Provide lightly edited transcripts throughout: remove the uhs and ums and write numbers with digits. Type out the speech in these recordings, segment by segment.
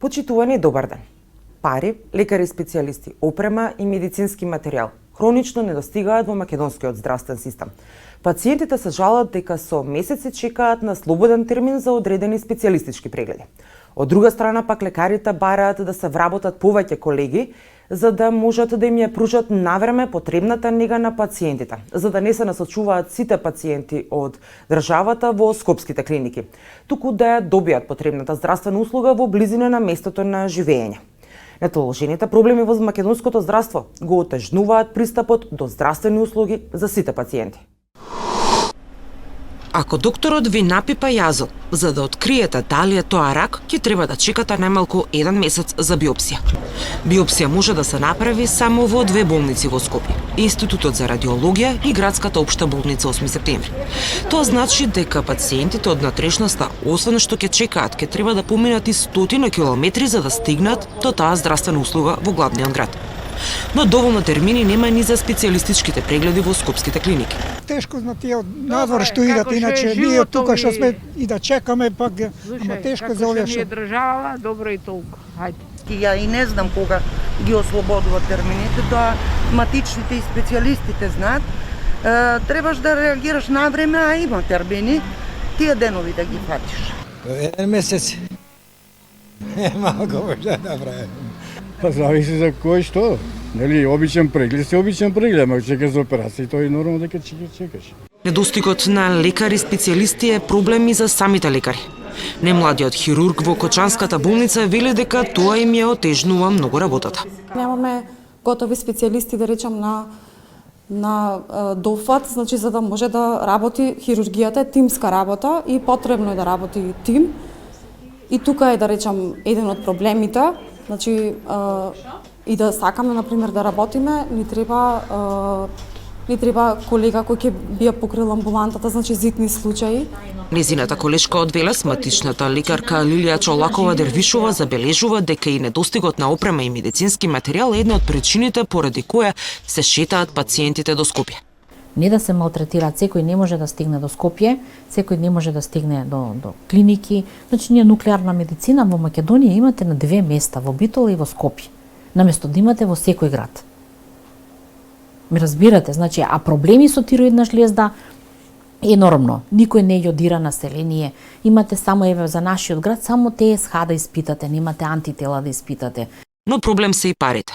Почитувани и добар ден. Пари, лекари специјалисти, опрема и медицински материјал хронично недостигаат во македонскиот здравствен систем. Пациентите се жалат дека со месеци чекаат на слободен термин за одредени специјалистички прегледи. Од друга страна пак лекарите бараат да се вработат повеќе колеги за да можат да им ја пружат навреме потребната нега на пациентите, за да не се насочуваат сите пациенти од државата во скопските клиники, туку да ја добијат потребната здравствена услуга во близина на местото на живење. Нетоложените проблеми во македонското здравство го отежнуваат пристапот до здравствени услуги за сите пациенти. Ако докторот ви напипа јазот, за да откриете дали е тоа рак, ќе треба да чекате најмалку 1 месец за биопсија. Биопсија може да се направи само во 2 болници во Скопје: Институтот за радиологија и Градската општа болница 8 септември. Тоа значи дека пациентите од натрешноста, освен што ќе чекаат, ќе треба да поминат и стотина километри за да стигнат до таа здравствена услуга во главниот град. Но доволно термини нема ни за специјалистичките прегледи во скопските клиники. Тешко на тие надвор што идат, иначе ние тука што сме и да чекаме, пак ама тешко за овие што. Држава, добро и толку. Хајде. Ја и не знам кога ги ослободуваат термините, тоа матичните и специјалистите знаат. Требаш да реагираш на време, а има термини, тие денови да ги фатиш. 1 месец. Малко може да направим. Па зависи за кој што. Нели, обичен преглед, се обичен преглед, ама чекаш за операција, тоа е нормално дека чекаш. Недостигот на лекари специјалисти е проблем и за самите лекари. Немладиот хирург во Кочанската болница вели дека тоа им ја отежнува многу работата. Немаме готови специјалисти, да речам, на дофат, значи за да може да работи хирургијата, е тимска работа и потребно е да работи тим. И тука е, да речам, еден од проблемите. Значи, и да сакаме, например, да работиме, ни треба колега кој ќе би ја покрил амбулантата, значи зитни случаи. Незината колешка од Велес, матичната лекарка Лилија Чолакова Дервишова, забележува дека и недостигот на опрема и медицински материјал е една од причините поради која се шетаат пациентите до Скопје. Не да се малтретираат, секој не може да стигне до Скопје, секој не може да стигне до клиники. Значи, ние нуклеарна медицина во Македонија имате на 2 места, во Битола и во Скопје, наместо да имате во секој град. Ми разбирате, значи, а проблеми со тироидна жлезда енормно. Никој не јодира население. Имате само, еве, за нашиот град, само ТСХ да испитате, немате антитела да испитате. Но проблем се и парите.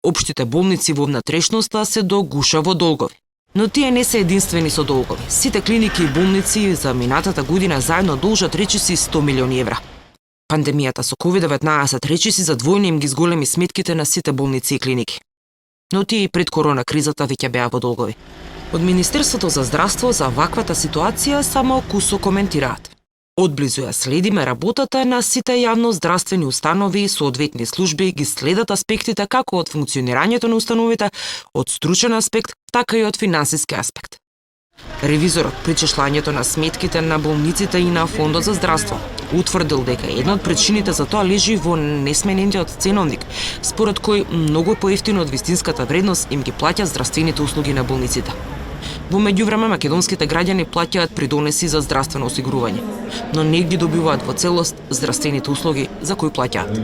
Општите болници во внатрешноста се до гуша во долгови. Но тие не се единствени со долгови. Сите клиники и болници за минатата година заедно должат речиси 100 милиони евра. Пандемијата со COVID-19 речиси задвојни им ги зголеми сметките на сите болници и клиники. Но тие и пред корона кризата веќе беа во долгови. Од Министерството за здравство за ваквата ситуација само кусо коментираат. Одблизу ја следиме работата на сите јавно здравствени установи и соодветни служби, ги следат аспектите како од функционирањето на установите, од стручен аспект, така и од финансиски аспект. Ревизорот при чешлањето на сметките на болниците и на Фондот за здравство утврдил дека една од причините за тоа лежи во несменетиот ценовник, според кој многу поевтино од вистинската вредност им ги плаќаат здравствените услуги на болниците. Во меѓувреме македонските граѓани плаќаат придонеси за здравствено осигурување, но не ги добиваат во целост здравствените услуги за кои плаќаат.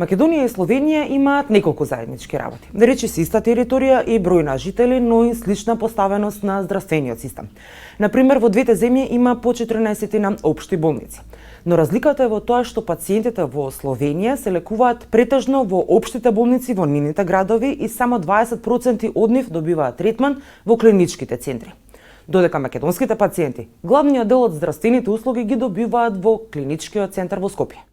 Македонија и Словенија имаат неколку заеднички работи. Да рече иста територија и број на жители, но и слична поставеност на здравствениот систем. Например, во двете земји има по 14 општи болници. Но разликата е во тоа што пациентите во Словенија се лекуваат претежно во општите болници во нивните градови и само 20% од нив добиваат третман во клиничките центри. Додека македонските пациенти главниот дел од здравствените услуги ги добиваат во клиничкиот центар во Скопје.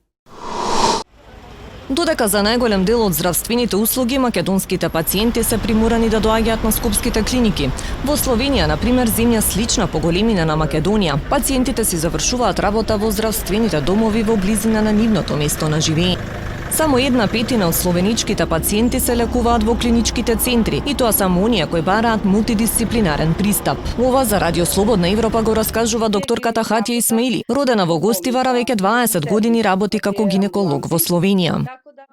Додека за најголем дел од здравствените услуги македонските пациенти се приморани да доаѓаат на скопските клиники. Во Словенија, например, земја слична по големина на Македонија, пациентите си завршуваат работа во здравствените домови во близина на нивното место на живење. Само 1/5 од словеничките пациенти се лекуваат во клиничките центри, и тоа само оние кои бараат мултидисциплинарен пристап. Ова за Радио Слободна Европа го раскажува докторката Хатија Исмаили. Родена во Гостивара, веќе 20 години работи како гинеколог во Словенија.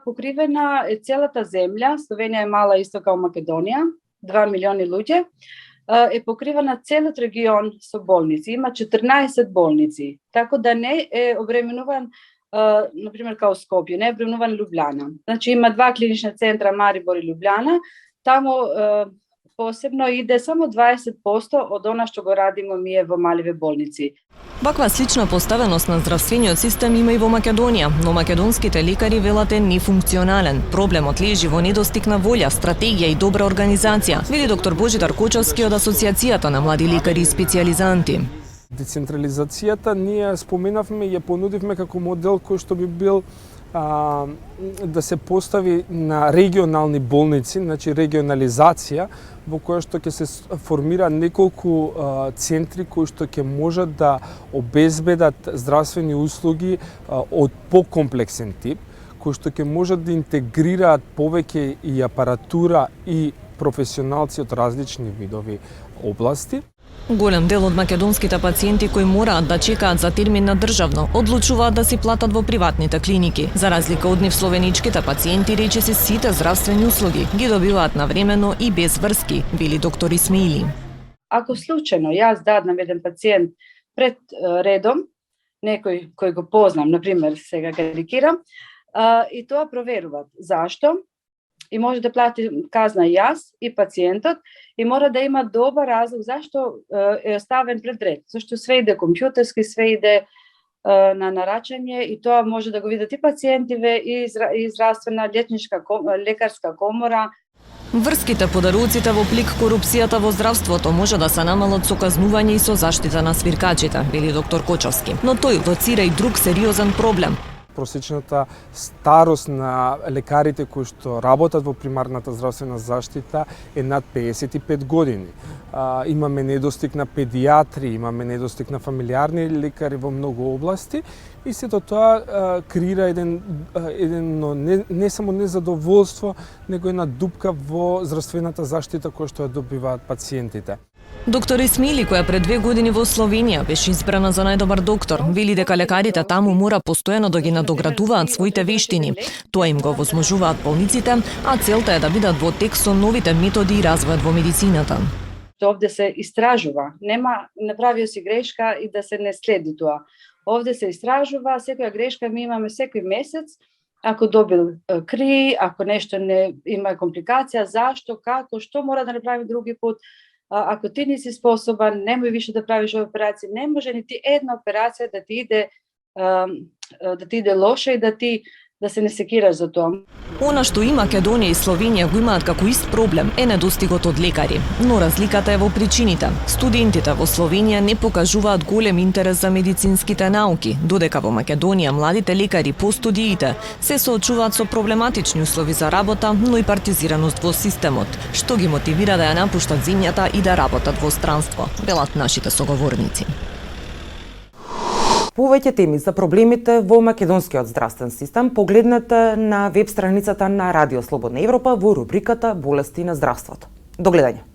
Покривена е целата земја, Словенија е мала исто као Македонија, 2 милиони луѓе, е покривена целиот регион со болници, има 14 болници, така да не е обременуван например, као Скопје, не е бројнуван Лјубљана. Значи има два клинични центра, Марибор и Лјубљана. Таму посебно иде само 20% од она што го радиме ние во маливе болници. Ваква слична поставеност на здравствениот систем има и во Македонија, но македонските лекари велат е нефункционален. Проблемот лежи во недостиг на волја, стратегија и добра организација, вели доктор Божидар Кочовски од Асоциацијата на млади лекари и специјализанти. Децентрализацијата ние споменавме и ја понудивме како модел кој што би бил да се постави на регионални болници, значи регионализација, во која што ќе се формира неколку центри кои што ќе можат да обезбедат здравствени услуги од покомплексен тип, кои што ќе можат да интегрираат повеќе и апаратура и професионалци од различни видови области. Голем дел од македонските пациенти кои мораат да чекаат за термин на државно, одлучуваат да си платат во приватните клиники. За разлика од нив, словеничките пациенти речиси сите здравствени услуги ги добиваат навремено и без врски, вели доктор Исмаили. Ако случајно јас даднам еден пациент пред редом, некој кој го познам, например, сега карикирам, и тоа проверуваат. Зашто? И може да плати казна јас и пациентот, и мора да има добар разлог зашто е оставен пред ред. Зашто све иде компјутерски, све иде на нарачање, и тоа може да го видат и пациентиве, и здравствена лекарска комора. Врските по даруците во плик корупцијата во здравството може да се намалат со казнување и со заштита на свиркачите, вели доктор Кочовски. Но тој лоцира и друг сериозен проблем. Просечната старост на лекарите кои што работат во примарната здравствена заштита е над 55 години. Имаме недостиг на педиатри, имаме недостиг на фамилиарни лекари во многу области, и сето тоа креира едно не само незадоволство, него една дупка во здравствената заштита која што ја добиваат пациентите. Доктор Исмаили, која пред 2 години во Словенија беше избрана за најдобар доктор, вели дека лекарите таму мора постојано да ги надоградуваат своите вештини. Тоа им го возможуваат болниците, а целта е да бидат во тек со новите методи и развојот во медицината. Овде се истражува, нема направио си грешка и да се не следи тоа. Овде се истражува, секоја грешка ми имаме секој месец, ако добил кри, ако нешто не има компликација, зашто, како, што мора да направи други пат. Ако ти не си способен, немој више да правиш операција, не може нити една операција да ти иде лоша и да се не секираш за тоа. Она што и Македонија и Словенија го имаат како ист проблем е недостигот од лекари, но разликата е во причините. Студентите во Словенија не покажуваат голем интерес за медицинските науки, додека во Македонија младите лекари по студиите се соочуваат со проблематични услови за работа, но и партизираност во системот, што ги мотивира да ја напуштат земјата и да работат во странство, велат нашите соговорници. Повеќе теми за проблемите во македонскиот здравствен систем погледнете на веб страницата на Радио Слободна Европа во рубриката Болести на здравството. До гледање.